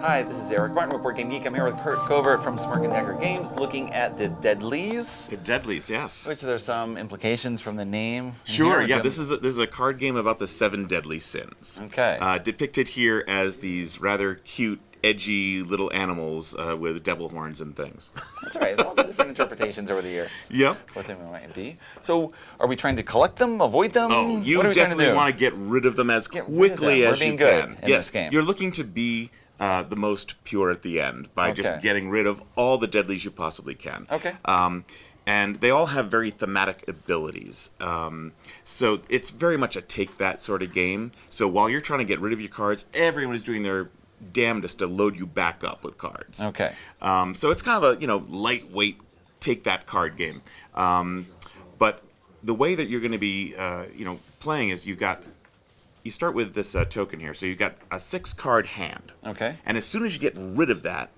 Hi, this is Eric Martin with Board Game Geek. I'm here with Kurt Covert from Smirk and Dagger Games, looking at the Deadlies. The Deadlies, yes. Which there's some implications from the name. Sure, yeah. This is a card game about the 7 deadly sins. Okay. Depicted here as these rather cute, edgy little animals with devil horns and things. That's all right. All the different interpretations over the years. Yep. What they might be. So, are we trying to collect them, avoid them? Oh, you definitely want to get rid of them as quickly as you can. In this game. You're looking to be the most pure at the end by just getting rid of all the deadlies you possibly can. Okay. And they all have very thematic abilities. So it's very much a take-that sort of game. So while you're trying to get rid of your cards, everyone is doing their damnedest to load you back up with cards. Okay. So it's kind of a lightweight take-that card game. But the way that you're going to be playing is you start with this token here. So you've got a 6-card hand. Okay. And as soon as you get rid of that,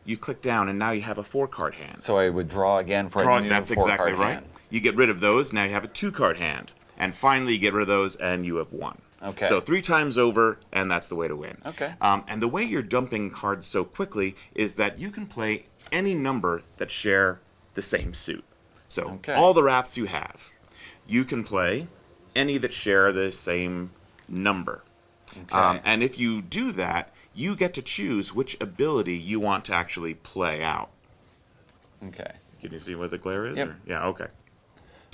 you click down, and now you have a 4-card hand. So I would draw again for a new 4-card That's exactly right. hand. You get rid of those, now you have a 2-card hand. And finally, you get rid of those, and you have 1. Okay. So 3 times over, and that's the way to win. Okay. And the way you're dumping cards so quickly is that you can play any number that share the same suit. So all the wraths you have, you can play any that share the same number. Okay. And if you do that, you get to choose which ability you want to actually play out. Okay. Can you see what the glare is? Yep. Yeah, okay.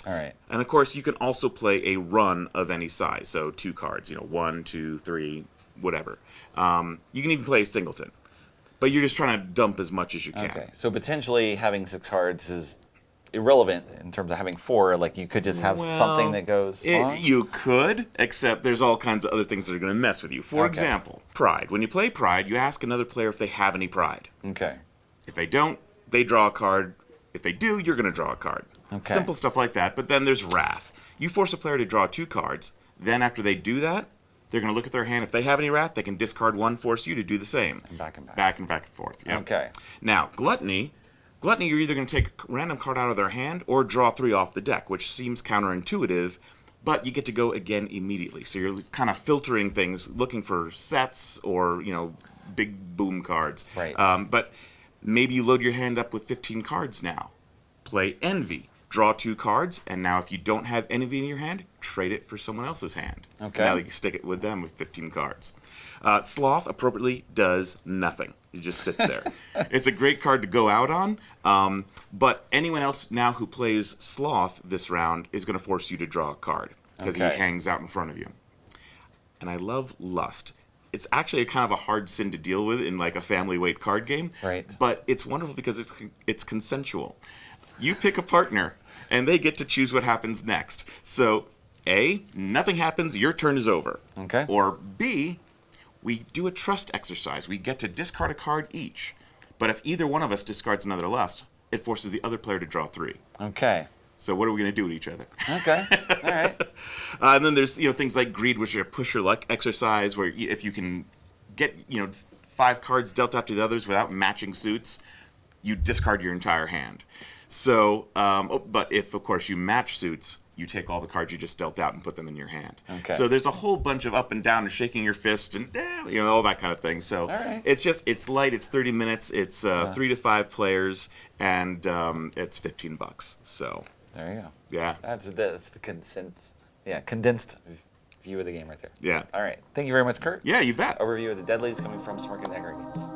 All right. And of course, you can also play a run of any size. So 2 cards, 1, 2, 3, whatever. You can even play a singleton. But you're just trying to dump as much as you can. Okay. So potentially having 6 cards is irrelevant in terms of having 4. Like you could just have something that goes on. You could, except there's all kinds of other things that are going to mess with you. For example, pride. When you play pride, you ask another player if they have any pride. Okay. If they don't, they draw a card. If they do, you're going to draw a card. Okay. Simple stuff like that. But then there's wrath. You force a player to draw 2 cards. Then after they do that, they're going to look at their hand. If they have any wrath, they can discard 1, force you to do the same. And back and back. Back and back and forth. Yep. Okay. Now, gluttony. Gluttony, you're either going to take a random card out of their hand or draw 3 off the deck, which seems counterintuitive, but you get to go again immediately. So you're kind of filtering things, looking for sets or, big boom cards. Right. But maybe you load your hand up with 15 cards now. Play Envy. Draw 2 cards, and now if you don't have Envy in your hand, trade it for someone else's hand. Okay. Now you can stick it with them with 15 cards. Sloth, appropriately, does nothing. It just sits there. It's a great card to go out on, but anyone else now who plays Sloth this round is going to force you to draw a card because he hangs out in front of you. And I love Lust. It's actually a kind of a hard sin to deal with in like a family weight card game. Right. But it's wonderful because it's consensual. You pick a partner, and they get to choose what happens next. So, A, nothing happens, your turn is over. Okay. Or B, we do a trust exercise. We get to discard a card each. But if either one of us discards another lust, it forces the other player to draw 3. Okay. So what are we going to do with each other? Okay. All right. And then there's things like greed, which are a push your luck exercise, where if you can get 5 cards dealt out to the others without matching suits, you discard your entire hand. So, but if of course you match suits, you take all the cards you just dealt out and put them in your hand. Okay. So there's a whole bunch of up and down and shaking your fist and all that kind of thing. So it's light. It's 30 minutes. It's 3 to 5 players, and it's $15. So. There you go. Yeah. That's the condensed view of the game right there. Yeah. All right. Thank you very much, Kurt. Yeah, you bet. Overview of the Deadlies coming from Smirk and Dagger Games.